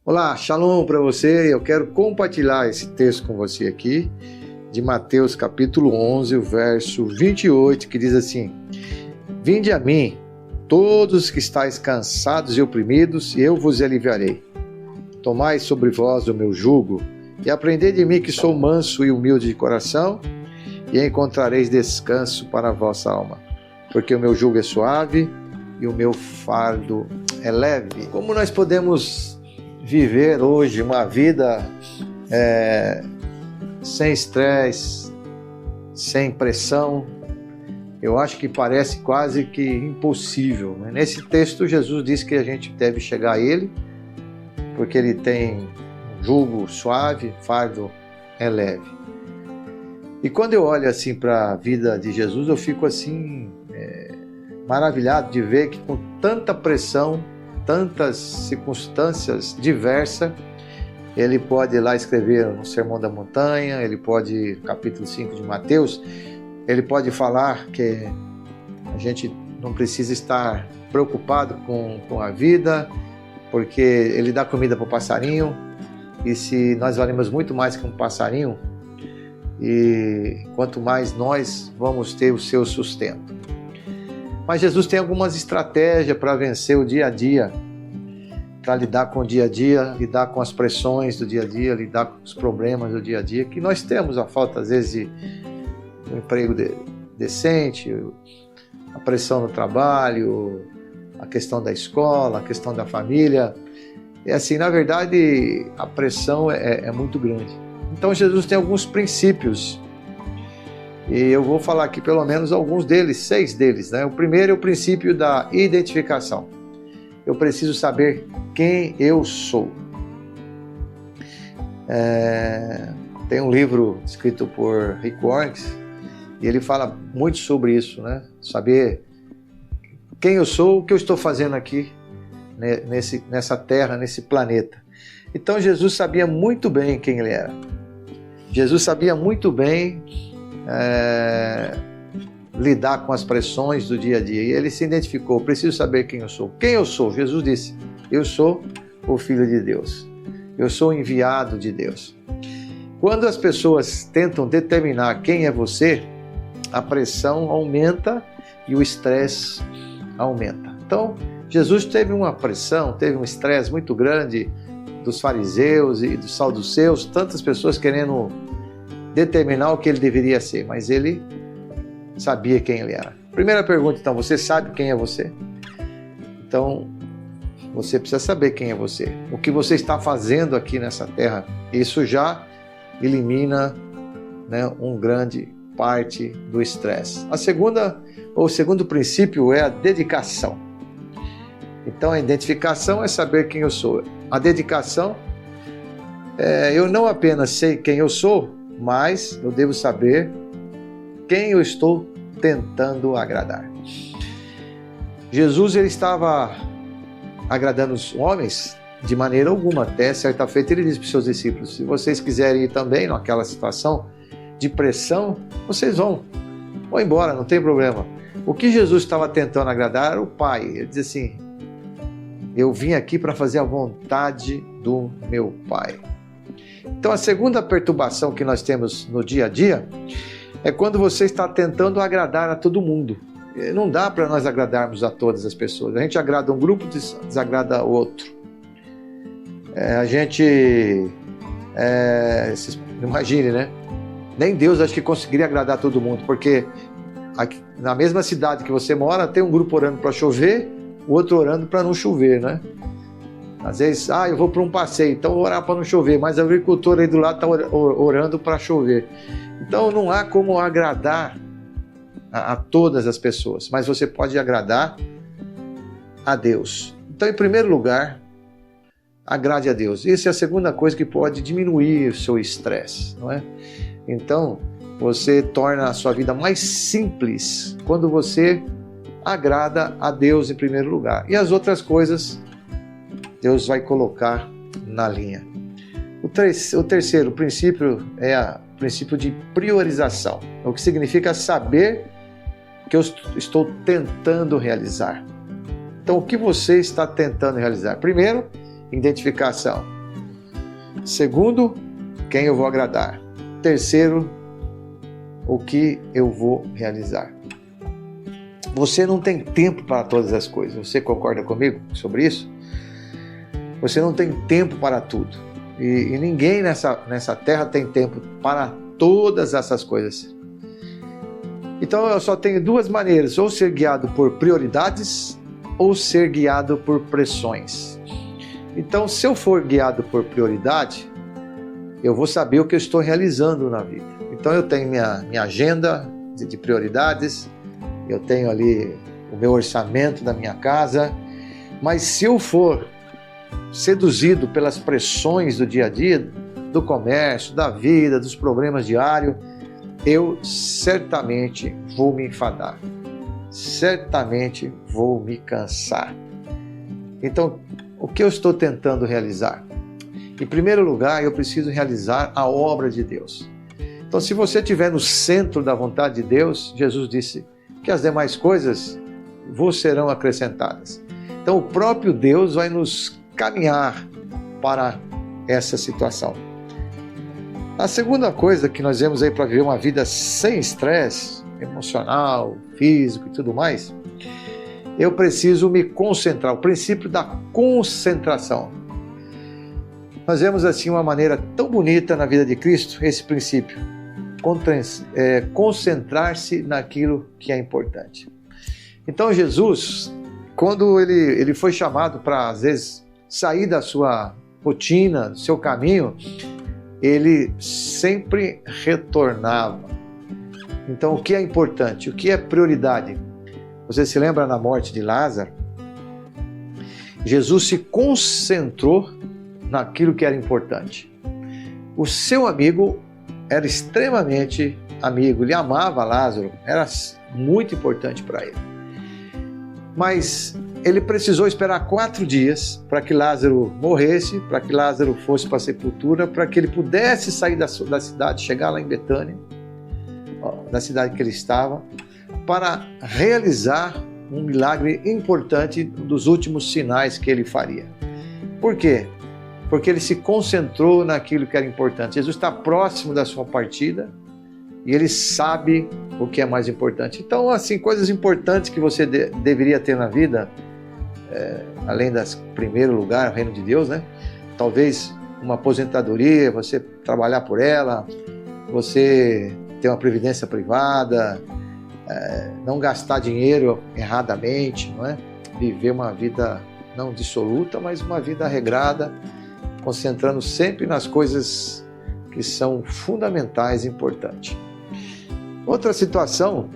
Olá, shalom para você. Eu quero compartilhar esse texto com você aqui, de Mateus capítulo 11, o verso 28, que diz assim: Vinde a mim, todos que estáis cansados e oprimidos, e eu vos aliviarei. Tomai sobre vós o meu jugo, e aprendei de mim que sou manso e humilde de coração, e encontrareis descanso para a vossa alma. Porque o meu jugo é suave e o meu fardo é leve. Como nós podemos viver hoje uma vida sem estresse, sem pressão? Eu acho que parece quase que impossível. Nesse texto, Jesus diz que a gente deve chegar a Ele, porque Ele tem um jugo suave, fardo é leve. E quando eu olho assim para a vida de Jesus, eu fico assim maravilhado de ver que com tanta pressão, tantas circunstâncias diversas, ele pode ir lá escrever no Sermão da Montanha, ele pode, capítulo 5 de Mateus, ele pode falar que a gente não precisa estar preocupado com a vida, porque ele dá comida para o passarinho, e se nós valemos muito mais que um passarinho, e quanto mais nós vamos ter o seu sustento. Mas Jesus tem algumas estratégias para vencer o dia a dia, para lidar com o dia a dia, lidar com as pressões do dia a dia, lidar com os problemas do dia a dia, que nós temos a falta, às vezes, de um emprego decente, a pressão no trabalho, a questão da escola, a questão da família. E assim, na verdade, a pressão é muito grande. Então Jesus tem alguns princípios, e eu vou falar aqui pelo menos alguns deles, 6 deles, né? O primeiro é o princípio da identificação. Eu preciso saber quem eu sou. Tem um livro escrito por Rick Warren, e ele fala muito sobre isso, né? Saber quem eu sou, o que eu estou fazendo aqui nessa terra, nesse planeta. Então Jesus sabia muito bem quem ele era. Jesus sabia muito bem lidar com as pressões do dia a dia. E ele se identificou: preciso saber quem eu sou. Quem eu sou? Jesus disse: eu sou o Filho de Deus. Eu sou o enviado de Deus. Quando as pessoas tentam determinar quem é você, a pressão aumenta e o estresse aumenta. Então, Jesus teve uma pressão, teve um estresse muito grande dos fariseus e dos saduceus, tantas pessoas querendo determinar o que ele deveria ser, mas ele sabia quem ele era. Primeira pergunta, então: você sabe quem é você? Então, você precisa saber quem é você. O que você está fazendo aqui nessa terra, isso já elimina, um grande parte do estresse. O segundo princípio é a dedicação. Então, a identificação é saber quem eu sou. A dedicação eu não apenas sei quem eu sou, mas eu devo saber quem eu estou tentando agradar. Jesus, ele estava agradando os homens de maneira alguma. Até certa feita ele disse para os seus discípulos: se vocês quiserem ir também naquela situação de pressão, vocês vão embora, não tem problema. O que Jesus estava tentando agradar era o Pai. Ele diz assim: eu vim aqui para fazer a vontade do meu Pai. Então, a segunda perturbação que nós temos no dia a dia é quando você está tentando agradar a todo mundo. Não dá para nós agradarmos a todas as pessoas. A gente agrada um grupo, desagrada o outro. Imagine, né? Nem Deus acho que conseguiria agradar todo mundo, porque aqui, na mesma cidade que você mora, tem um grupo orando para chover, o outro orando para não chover, né? Às vezes, eu vou para um passeio, então vou orar para não chover, mas o agricultor aí do lado está orando para chover. Então não há como agradar a todas as pessoas, mas você pode agradar a Deus. Então, em primeiro lugar, agrade a Deus. Essa é a segunda coisa que pode diminuir o seu estresse, não é? Então, você torna a sua vida mais simples quando você agrada a Deus em primeiro lugar. E as outras coisas Deus vai colocar na linha. O terceiro princípio é o princípio de priorização, o que significa saber que eu estou tentando realizar. Então, o que você está tentando realizar? Primeiro, identificação. Segundo, quem eu vou agradar. Terceiro, o que eu vou realizar. Você não tem tempo para todas as coisas. Você concorda comigo sobre isso? Você não tem tempo para tudo. E ninguém nessa terra tem tempo para todas essas coisas. Então eu só tenho duas maneiras, ou ser guiado por prioridades ou ser guiado por pressões. Então, se eu for guiado por prioridade, eu vou saber o que eu estou realizando na vida. Então eu tenho minha agenda de prioridades, eu tenho ali o meu orçamento da minha casa, mas se eu for seduzido pelas pressões do dia a dia, do comércio, da vida, dos problemas diários, eu certamente vou me enfadar, certamente vou me cansar. Então, o que eu estou tentando realizar? Em primeiro lugar, eu preciso realizar a obra de Deus. Então, se você estiver no centro da vontade de Deus, Jesus disse que as demais coisas vos serão acrescentadas. Então, o próprio Deus vai nos caminhar para essa situação. A segunda coisa que nós vemos aí para viver uma vida sem estresse emocional, físico e tudo mais, eu preciso me concentrar, o princípio da concentração. Nós vemos assim uma maneira tão bonita na vida de Cristo, esse princípio, concentrar-se naquilo que é importante. Então Jesus, quando ele foi chamado para, às vezes, sair da sua rotina, do seu caminho, ele sempre retornava. Então, o que é importante? O que é prioridade? Você se lembra na morte de Lázaro? Jesus se concentrou naquilo que era importante. O seu amigo era extremamente amigo, ele amava Lázaro, era muito importante para ele. Mas ele precisou esperar 4 dias para que Lázaro morresse, para que Lázaro fosse para a sepultura, para que ele pudesse sair da cidade, chegar lá em Betânia, na cidade que ele estava, para realizar um milagre importante dos últimos sinais que ele faria. Por quê? Porque ele se concentrou naquilo que era importante. Jesus está próximo da sua partida e ele sabe o que é mais importante. Então, assim, coisas importantes que você deveria ter na vida, além das, em primeiro lugar, o reino de Deus, né? Talvez uma aposentadoria, você trabalhar por ela, você ter uma previdência privada, não gastar dinheiro erradamente, não é? Viver uma vida não dissoluta, mas uma vida regrada, concentrando sempre nas coisas que são fundamentais e importantes. Outra situação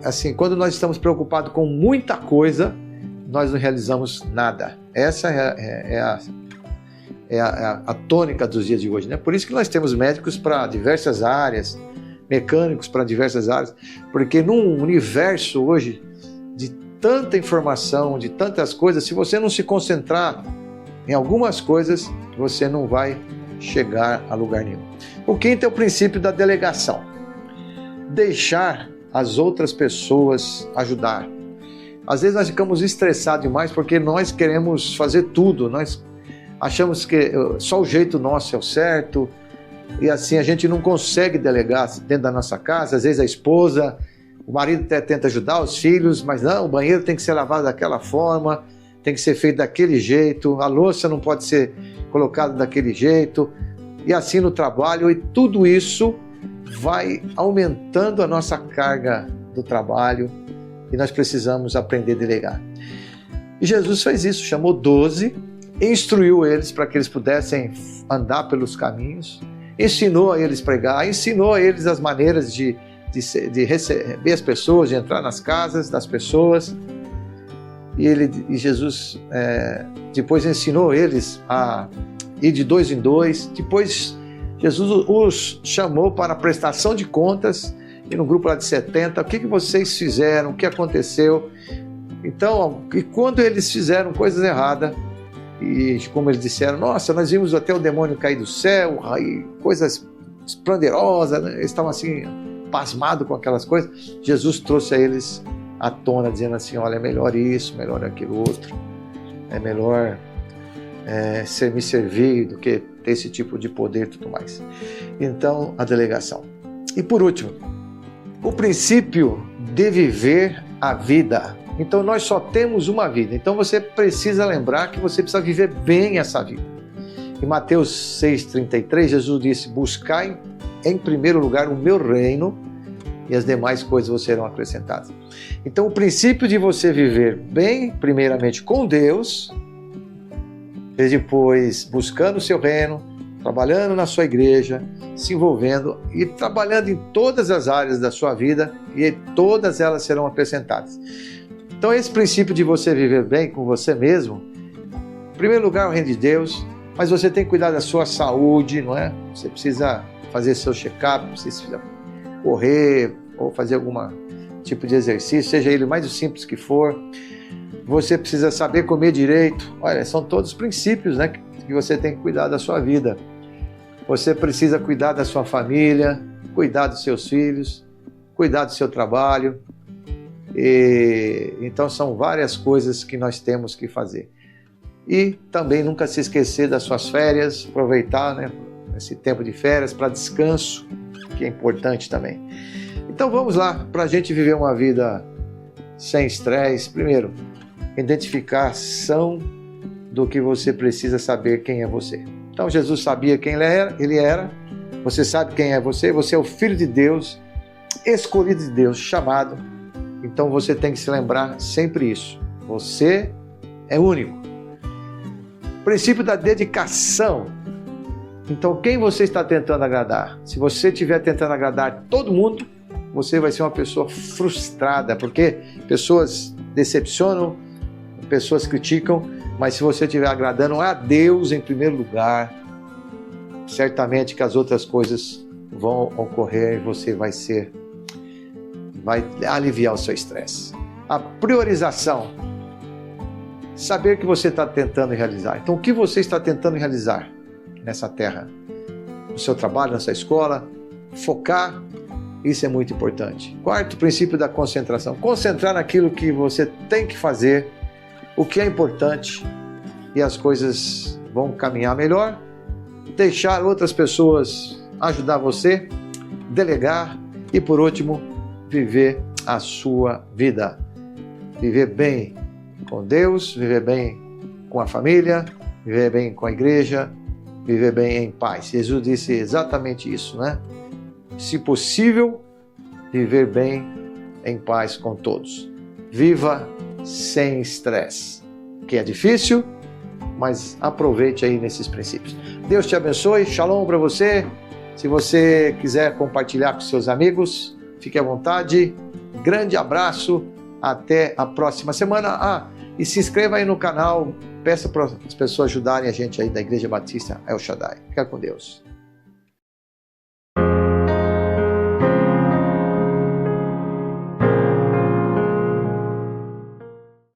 assim, quando nós estamos preocupados com muita coisa, nós não realizamos nada. Essa é a tônica dos dias de hoje, né? Por isso que nós temos médicos para diversas áreas, mecânicos para diversas áreas, porque num universo hoje de tanta informação, de tantas coisas, se você não se concentrar em algumas coisas, você não vai chegar a lugar nenhum. O quinto é o princípio da delegação. Deixar as outras pessoas ajudar. Às vezes nós ficamos estressados demais porque nós queremos fazer tudo, nós achamos que só o jeito nosso é o certo, e assim a gente não consegue delegar dentro da nossa casa. Às vezes a esposa, o marido até tenta ajudar os filhos, mas não, o banheiro tem que ser lavado daquela forma, tem que ser feito daquele jeito, a louça não pode ser colocada daquele jeito, e assim no trabalho, e tudo isso vai aumentando a nossa carga do trabalho, e nós precisamos aprender a delegar. E Jesus fez isso, chamou 12, instruiu eles para que eles pudessem andar pelos caminhos, ensinou a eles a pregar, ensinou a eles as maneiras de receber as pessoas, de entrar nas casas das pessoas. E Jesus depois ensinou eles a ir de 2 em 2. Depois Jesus os chamou para a prestação de contas, e no grupo lá de 70, o que vocês fizeram, o que aconteceu. Então, e quando eles fizeram coisas erradas, e como eles disseram, nossa, nós vimos até o demônio cair do céu, e coisas esplendorosas, né? Eles estavam assim, pasmados com aquelas coisas. Jesus trouxe a eles à tona, dizendo assim, olha, é melhor isso, melhor aquilo outro, é melhor me servir, do que ter esse tipo de poder e tudo mais. Então, a delegação. E por último, o princípio de viver a vida. Então, nós só temos uma vida. Então, você precisa lembrar que você precisa viver bem essa vida. Em Mateus 6,33, Jesus disse: buscai em primeiro lugar o meu reino e as demais coisas vos serão acrescentadas. Então, o princípio de você viver bem, primeiramente com Deus, e depois buscando o seu reino, trabalhando na sua igreja, se envolvendo e trabalhando em todas as áreas da sua vida, e todas elas serão acrescentadas. Então, esse princípio de você viver bem com você mesmo, em primeiro lugar, o reino de Deus, mas você tem que cuidar da sua saúde, não é? Você precisa fazer seu check-up, você precisa correr ou fazer algum tipo de exercício, seja ele mais simples que for. Você precisa saber comer direito. Olha, são todos princípios, né, que você tem que cuidar da sua vida. Você precisa cuidar da sua família, cuidar dos seus filhos, cuidar do seu trabalho. Então são várias coisas que nós temos que fazer. E também nunca se esquecer das suas férias, aproveitar, né, esse tempo de férias para descanso, que é importante também. Então vamos lá, para a gente viver uma vida sem estresse. Primeiro, identificação do que você precisa saber quem é você. Então Jesus sabia quem ele era, você sabe quem é você é o Filho de Deus, escolhido de Deus, chamado. Então você tem que se lembrar sempre isso, você é único. Princípio da dedicação. Então quem você está tentando agradar? Se você estiver tentando agradar todo mundo, você vai ser uma pessoa frustrada, porque pessoas decepcionam, pessoas criticam, mas se você estiver agradando a Deus em primeiro lugar, certamente que as outras coisas vão ocorrer e você vai aliviar o seu estresse. A priorização. Saber o que você está tentando realizar. Então, o que você está tentando realizar nessa terra? No seu trabalho, na sua escola? Focar. Isso é muito importante. Quarto, princípio da concentração. Concentrar naquilo que você tem que fazer, o que é importante, e as coisas vão caminhar melhor. Deixar outras pessoas ajudar você, delegar e, por último, viver a sua vida. Viver bem com Deus, viver bem com a família, viver bem com a igreja, viver bem em paz. Jesus disse exatamente isso, né? Se possível, viver bem em paz com todos. Viva sem estresse, que é difícil, mas aproveite aí nesses princípios. Deus te abençoe, shalom para você. Se você quiser compartilhar com seus amigos, fique à vontade. Grande abraço, até a próxima semana. E se inscreva aí no canal, peça para as pessoas ajudarem a gente aí da Igreja Batista El Shaddai. Fica com Deus.